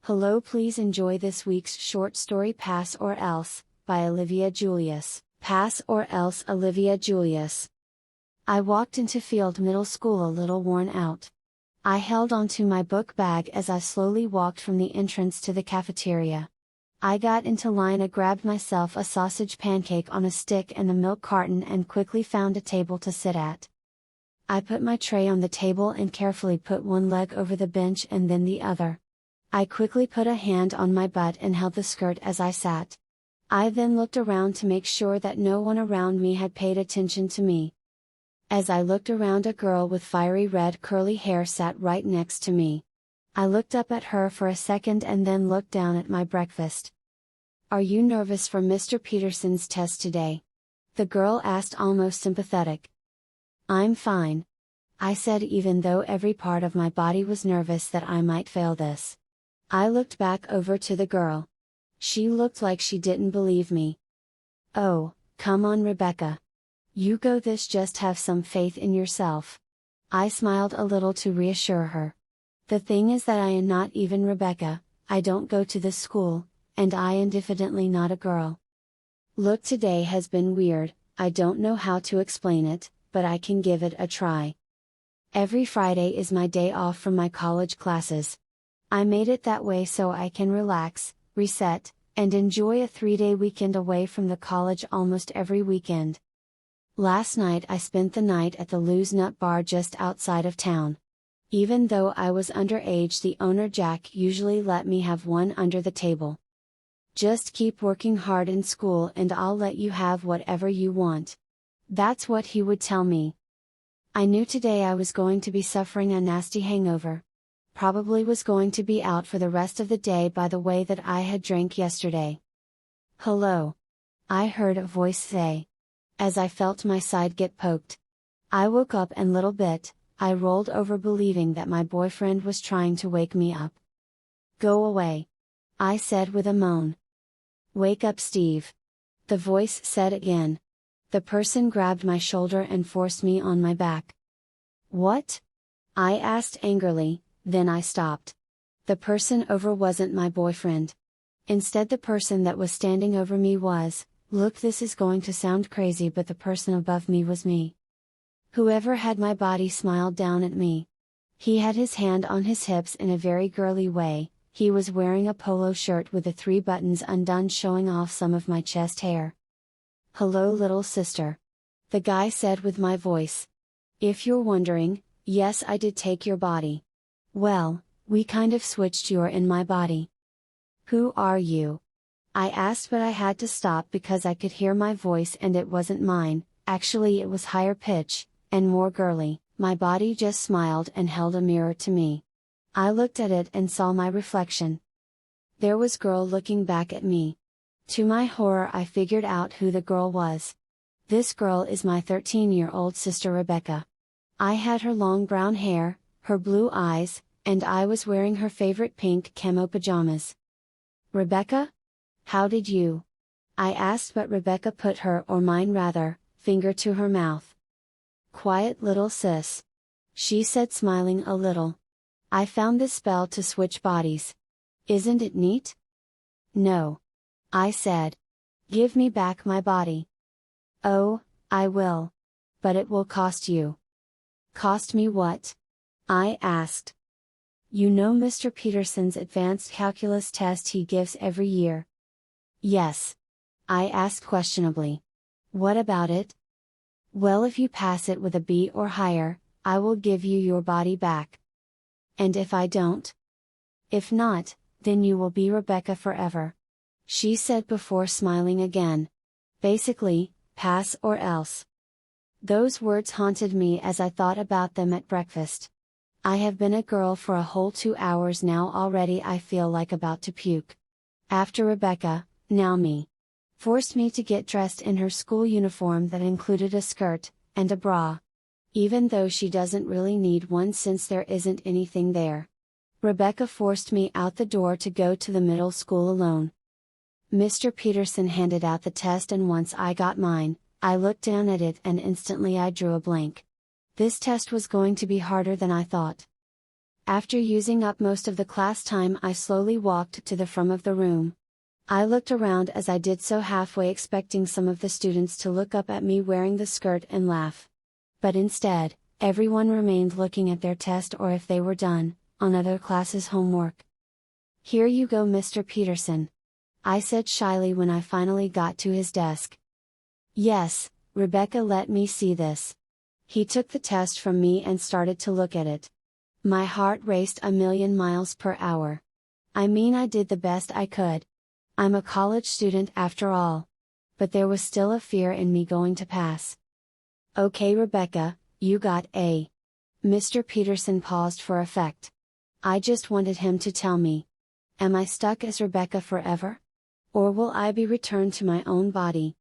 Hello, please enjoy this week's short story Pass or Else, by Olivia Julius. Pass or Else, Olivia Julius. I walked into Field Middle School a little worn out. I held onto my book bag as I slowly walked from the entrance to the cafeteria. I got into line and grabbed myself a sausage pancake on a stick and a milk carton and quickly found a table to sit at. I put my tray on the table and carefully put one leg over the bench and then the other. I quickly put a hand on my butt and held the skirt as I sat. I then looked around to make sure that no one around me had paid attention to me. As I looked around, a girl with fiery red curly hair sat right next to me. I looked up at her for a second and then looked down at my breakfast. "Are you nervous for Mr. Peterson's test today?" the girl asked, almost sympathetic. "I'm fine," I said, even though every part of my body was nervous that I might fail this. I looked back over to the girl. She looked like she didn't believe me. "Oh, come on, Rebecca. You go this, just have some faith in yourself." I smiled a little to reassure her. "The thing is that I am not even Rebecca, I don't go to this school, and I am definitely not a girl. Look, today has been weird, I don't know how to explain it, but I can give it a try. Every Friday is my day off from my college classes. I made it that way so I can relax, reset, and enjoy a 3-day weekend away from the college almost every weekend. Last night I spent the night at the Lou's Nut Bar just outside of town. Even though I was underage, the owner Jack usually let me have one under the table. Just keep working hard in school and I'll let you have whatever you want. That's what he would tell me. I knew today I was going to be suffering a nasty hangover. Probably was going to be out for the rest of the day by the way that I had drank yesterday. "Hello," I heard a voice say. As I felt my side get poked. I woke up and little bit, I rolled over believing that my boyfriend was trying to wake me up. "Go away," I said with a moan. "Wake up, Steve," the voice said again. The person grabbed my shoulder and forced me on my back. "What?" I asked angrily. Then I stopped. The person over wasn't my boyfriend. Instead, the person that was standing over me was, look, this is going to sound crazy, but the person above me was me. Whoever had my body smiled down at me. He had his hand on his hips in a very girly way. He was wearing a polo shirt with the 3 buttons undone, showing off some of my chest hair. "Hello, little sister," the guy said with my voice. "If you're wondering, yes, I did take your body. Well, we kind of switched, you're in my body." "Who are you?" I asked, but I had to stop because I could hear my voice and it wasn't mine. Actually, it was higher pitch, and more girly. My body just smiled and held a mirror to me. I looked at it and saw my reflection. There was girl looking back at me. To my horror, I figured out who the girl was. This girl is my 13-year-old sister Rebecca. I had her long brown hair, her blue eyes, and I was wearing her favorite pink camo pajamas. "Rebecca? How did you?" I asked, but Rebecca put her, or mine rather, finger to her mouth. "Quiet little sis," she said, smiling a little. "I found this spell to switch bodies. Isn't it neat?" "No," I said. "Give me back my body." "Oh, I will. But it will cost you." "Cost me what?" I asked. "You know Mr. Peterson's advanced calculus test he gives every year?" "Yes," I asked questionably. "What about it?" "Well, if you pass it with a B or higher, I will give you your body back." "And if I don't?" "If not, then you will be Rebecca forever," she said before smiling again. Basically, pass or else. Those words haunted me as I thought about them at breakfast. I have been a girl for a whole 2 hours now already. I feel like about to puke. After Rebecca, now me. Forced me to get dressed in her school uniform that included a skirt, and a bra. Even though she doesn't really need one since there isn't anything there. Rebecca forced me out the door to go to the middle school alone. Mr. Peterson handed out the test, and once I got mine, I looked down at it and instantly I drew a blank. This test was going to be harder than I thought. After using up most of the class time, I slowly walked to the front of the room. I looked around as I did so, halfway expecting some of the students to look up at me wearing the skirt and laugh. But instead, everyone remained looking at their test, or if they were done, on other classes' homework. "Here you go, Mr. Peterson," I said shyly when I finally got to his desk. "Yes, Rebecca, let me see this." He took the test from me and started to look at it. My heart raced a million miles per hour. I mean, I did the best I could. I'm a college student after all. But there was still a fear in me going to pass. "Okay, Rebecca, you got A." Mr. Peterson paused for effect. I just wanted him to tell me. Am I stuck as Rebecca forever? Or will I be returned to my own body?